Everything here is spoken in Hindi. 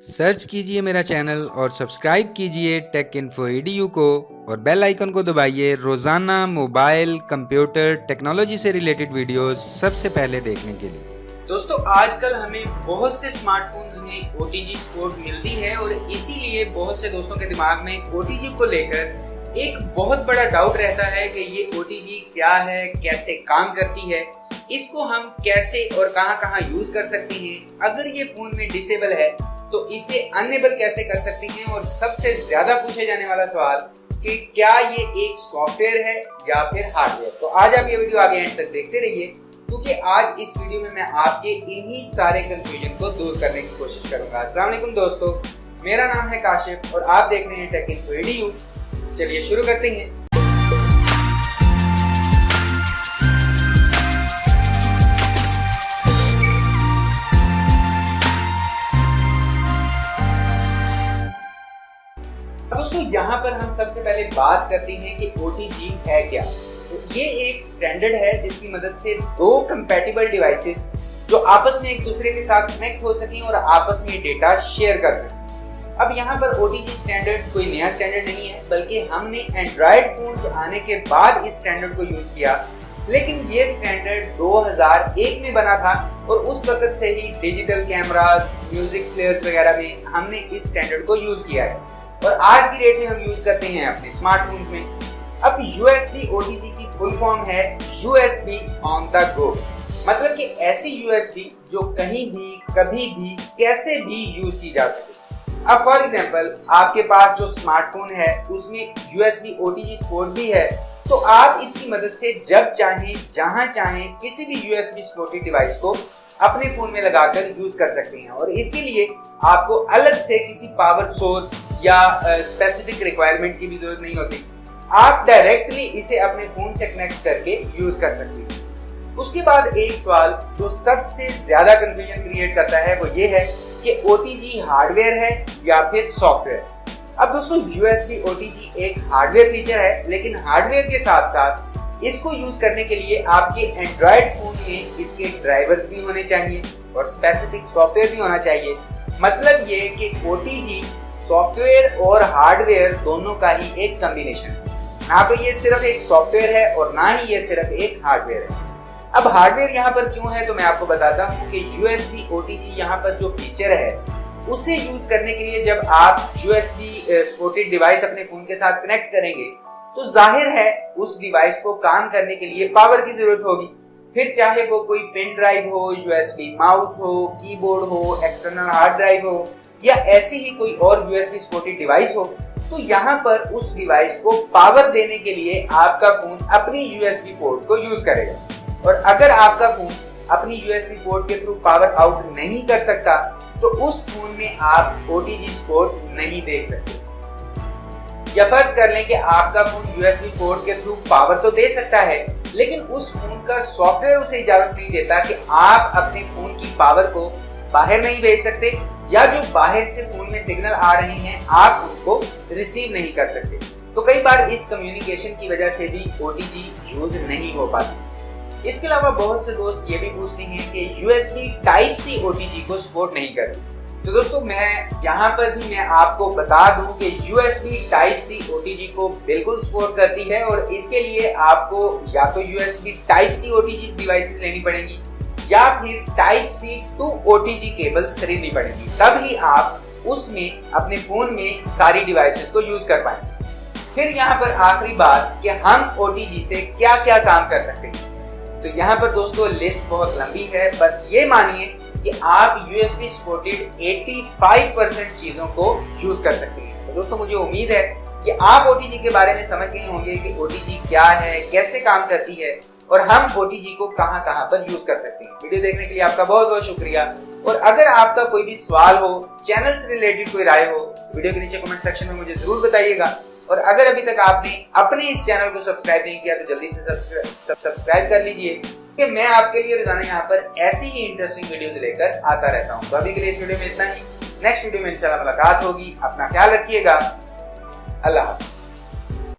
सर्च कीजिए मेरा चैनल और सब्सक्राइब कीजिए टेक इन्फो EDU को और बेल आइकन को दबाइए रोजाना मोबाइल कंप्यूटर टेक्नोलॉजी से रिलेटेड वीडियोस सबसे पहले देखने के लिए। दोस्तों आजकल हमें बहुत से स्मार्टफोन्स में OTG सपोर्ट मिलती है और इसीलिए बहुत से दोस्तों के दिमाग में OTG को लेकर एक बहुत बड़ा डाउट रहता है कि ये OTG क्या है, कैसे काम करती है, इसको हम कैसे और कहां यूज कर सकते हैं, अगर ये फोन में डिसेबल है तो इसे अनेबल कैसे कर सकते हैं, और सबसे ज्यादा पूछे जाने वाला सवाल कि क्या ये एक सॉफ्टवेयर है या फिर हार्डवेयर। तो आज आप ये वीडियो आगे एंड तक देखते रहिए क्योंकि आज इस वीडियो में मैं आपके इन्हीं सारे कंफ्यूजन को दूर करने की कोशिश करूंगा। अस्सलाम वालेकुम दोस्तों, मेरा नाम है काशिफ और आप देख रहे हैं टेक इन्फो EDU। चलिए शुरू करते हैं। दोस्तों यहाँ पर हम सबसे पहले बात करते हैं कि OTG है क्या। तो ये एक स्टैंडर्ड है जिसकी मदद से दो कंपैटिबल डिवाइसेस जो आपस में एक दूसरे के साथ कनेक्ट हो सकें और आपस में डेटा शेयर कर सकें। अब यहाँ पर OTG स्टैंडर्ड कोई नया स्टैंडर्ड नहीं है, बल्कि हमने एंड्रॉइड फोन्स आने के बाद इस स्टैंडर्ड को यूज किया, लेकिन ये स्टैंडर्ड 2001 में बना था और उस वक्त से ही डिजिटल कैमरास, म्यूजिक प्लेयर्स वगैरह में हमने इस स्टैंडर्ड को यूज किया है और आज की डेट में हम यूज करते हैं अपने स्मार्टफोन्स में। अब USB OTG की फुल फॉर्म है USB ऑन द गो, मतलब कि ऐसी USB जो कहीं भी, कभी भी, कैसे भी यूज की जा सके। अब फॉर एग्जांपल आपके पास जो स्मार्टफोन है उसमें USB OTG सपोर्ट भी है, तो आप इसकी मदद से जब चाहें, जहां चाहें, किसी भी USB सपोर्टेड डिवाइस को अपने फोन में लगाकर यूज कर सकते हैं और इसके लिए आपको अलग से किसी पावर सोर्स या स्पेसिफिक रिक्वायरमेंट की भी जरूरत नहीं होती। आप डायरेक्टली इसे अपने फोन से कनेक्ट करके यूज कर सकते हैं। उसके बाद एक सवाल जो सबसे ज्यादा कंफ्यूजन क्रिएट करता है वो ये है कि OTG हार्डवेयर है या फिर सॉफ्टवेयर। अब दोस्तों USB OTG एक हार्डवेयर फीचर है, लेकिन हार्डवेयर के साथ साथ इसको यूज करने के लिए आपके एंड्रॉइड फोन में इसके ड्राइवर्स भी होने चाहिए और स्पेसिफिक सॉफ्टवेयर भी होना चाहिए। मतलब ये कि OTG सॉफ्टवेयर और हार्डवेयर दोनों का ही एक कॉम्बिनेशन है, ना तो ये सिर्फ एक सॉफ्टवेयर है और ना ही ये सिर्फ एक हार्डवेयर है। अब हार्डवेयर यहाँ पर क्यों है तो मैं आपको बताता हूँ कि USB OTG यहाँ पर जो फीचर है उसे यूज करने के लिए जब आप USB सपोर्टेड डिवाइस अपने फोन के साथ कनेक्ट करेंगे तो जाहिर है उस डिवाइस को काम करने के लिए पावर की जरूरत होगी। फिर चाहे वो कोई पेन ड्राइव हो, USB माउस हो, कीबोर्ड हो, एक्सटर्नल हार्ड ड्राइव हो या ऐसी ही कोई और USB सपोर्टेड डिवाइस हो, तो यहाँ पर उस डिवाइस को पावर देने के लिए आपका फोन अपनी USB पोर्ट को यूज करेगा। और अगर आपका फोन अपनी USB पोर्ट के थ्रू पावर आउट नहीं कर सकता तो उस फोन में आप OTG सपोर्ट नहीं देख सकते। या फर्ज कर लें कि आपका फोन USB पोर्ट के थ्रू पावर तो दे सकता है, लेकिन उस फोन का सॉफ्टवेयर उसे इजाजत नहीं देता कि आप अपने फोन की पावर को बाहर नहीं भेज सकते, या जो बाहर से फोन में सिग्नल आ रहे हैं आप उनको रिसीव नहीं कर सकते। तो कई बार इस कम्युनिकेशन की वजह से भी OTG यूज नहीं हो पाती। इसके अलावा बहुत से दोस्त ये भी पूछते हैं कि USB Type-C OTG को सपोर्ट नहीं करती। तो दोस्तों मैं यहाँ पर भी मैं आपको बता दूं कि USB Type-C OTG को बिल्कुल सपोर्ट करती है और इसके लिए आपको या तो USB Type-C OTG डिवाइसेस लेनी पड़ेगी या फिर Type-C to OTG केबल्स खरीदनी पड़ेगी, तभी आप उसमें अपने फोन में सारी डिवाइसेस को यूज कर पाएंगे। फिर यहाँ पर आखिरी बात कि हम OTG से क्या क्या काम कर सकते हैं। तो यहाँ पर दोस्तों लिस्ट बहुत लंबी है, बस ये मानिए कि आप USB सपोर्टेड 85% चीजों को यूज कर सकते हैं। तो दोस्तों मुझे उम्मीद है कि आप OTG के बारे में समझ गए होंगे कि OTG क्या है, कैसे काम करती है और हम OTG को कहां पर यूज कर सकते हैं। वीडियो देखने के लिए आपका बहुत बहुत शुक्रिया। और अगर आपका कोई भी सवाल हो, चैनल से रिलेटेड कोई राय हो, वीडियो के नीचे कमेंट सेक्शन में मुझे जरूर बताइएगा। और अगर अभी तक आपने अपने इस चैनल को सब्सक्राइब नहीं किया तो जल्दी से सब्सक्राइब कर लीजिए कि मैं आपके लिए रोजाना यहाँ पर ऐसी ही इंटरेस्टिंग वीडियोस लेकर आता रहता हूँ। तो अभी के लिए इस वीडियो में इतना ही। नेक्स्ट वीडियो में इंशाल्लाह मुलाकात होगी। अपना ख्याल रखिएगा। अल्लाह हाफ़िज़।